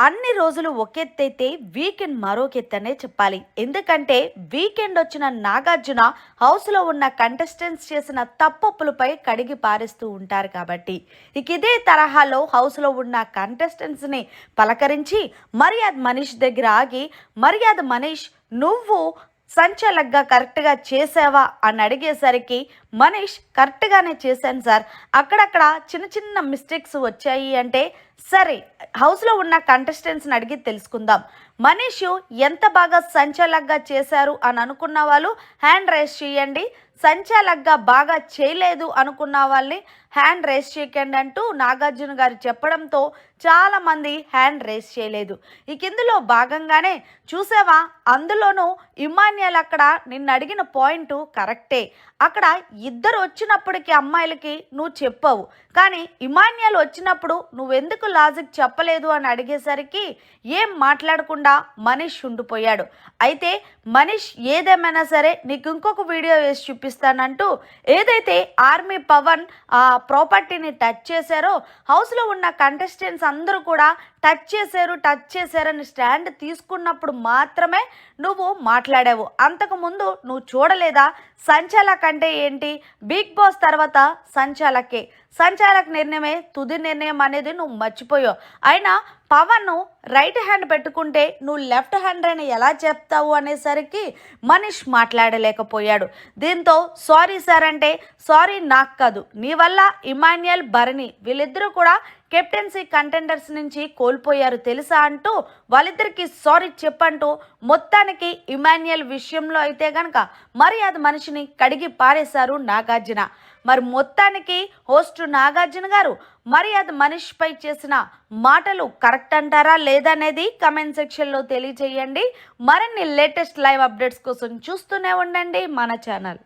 అన్ని రోజులు ఒకెత్తైతే వీకెండ్ మరొకెత్తనే చెప్పాలి. ఎందుకంటే వీకెండ్ వచ్చిన నాగార్జున హౌస్లో ఉన్న కంటెస్టెంట్స్ చేసిన తప్పొప్పులపై కడిగి పారేస్తూ ఉంటారు కాబట్టి. ఇదే తరహాలో హౌస్లో ఉన్న కంటెస్టెంట్స్ని పలకరించి మర్యాద్ మనీష్ దగ్గర ఆగి, మర్యాద్ మనీష్ నువ్వు సంచలగ్గా కరెక్ట్గా చేసావా అని అడిగేసరికి మనీష్ కరెక్ట్గానే చేశాను సార్, అక్కడక్కడ చిన్న చిన్న మిస్టేక్స్ వచ్చాయి అంటే సరే హౌస్లో ఉన్న కంటెస్టెంట్స్ని అడిగి తెలుసుకుందాం. మనీష్ ఎంత బాగా సంచలగ్గా చేశారు అని అనుకున్న వాళ్ళు హ్యాండ్ రైస్ చేయండి, సంచాలగ్గా బాగా చేయలేదు అనుకున్న వాళ్ళని హ్యాండ్ రేస్ చేయకండి అంటూ నాగార్జున గారు చెప్పడంతో చాలామంది హ్యాండ్ రేస్ చేయలేదు. ఇందులో భాగంగానే చూసావా, అందులోనూ ఇమాన్యుయల్ అక్కడ నిన్ను అడిగిన పాయింట్ కరెక్టే. అక్కడ ఇద్దరు వచ్చినప్పటికీ అమ్మాయిలకి నువ్వు చెప్పావు, కానీ ఇమాన్యుయల్ వచ్చినప్పుడు నువ్వెందుకు లాజిక్ చెప్పలేదు అని అడిగేసరికి ఏం మాట్లాడకుండా మనీష్ ఉండిపోయాడు. అయితే మనీష్ ఏదేమైనా సరే నీకు ఇంకొక వీడియో వేసి చూపిస్తానంటూ ఏదైతే ఆర్మీ పవన్ ఆ ప్రాపర్టీని టచ్ చేశారో హౌస్లో ఉన్న కంటెస్టెంట్స్ అందరూ కూడా టచ్ చేశారని స్టాండ్ తీసుకున్నప్పుడు మాత్రమే నువ్వు మాట్లాడావు. అంతకుముందు నువ్వు చూడలేదా? సంచాలక్ అంటే ఏంటి? బిగ్ బాస్ తర్వాత సంచాలక్ నిర్ణయమే తుది నిర్ణయం అనేది నువ్వు మర్చిపోయావు. అయినా పవన్ రైట్ హ్యాండ్ పెట్టుకుంటే నువ్వు లెఫ్ట్ హ్యాండ్ అని ఎలా చెప్తావు అనేసరికి మనీష్ మాట్లాడలేకపోయాడు. దీంతో సారీ సార్ అంటే సారీ నాకు కాదు, నీ వల్ల ఇమాన్యుయల్ భరణి వీళ్ళిద్దరూ కూడా కెప్టెన్సీ కంటెండర్స్ నుంచి కోల్పోయారు తెలుసా అంటూ వాళ్ళిద్దరికి సారీ చెప్పంటూ మొత్తానికి ఇమాన్యుయల్ విషయంలో అయితే గనక మర్యాద మనిషిని కడిగి పారేశారు నాగార్జున. మరి మొత్తానికి హోస్ట్ నాగార్జున గారు మర్యాద మనీష్పై చేసిన మాటలు కరెక్ట్ అంటారా లేదనేది కమెంట్ సెక్షన్లో తెలియజేయండి. మరిన్ని లేటెస్ట్ లైవ్ అప్డేట్స్ కోసం చూస్తూనే ఉండండి మన ఛానల్.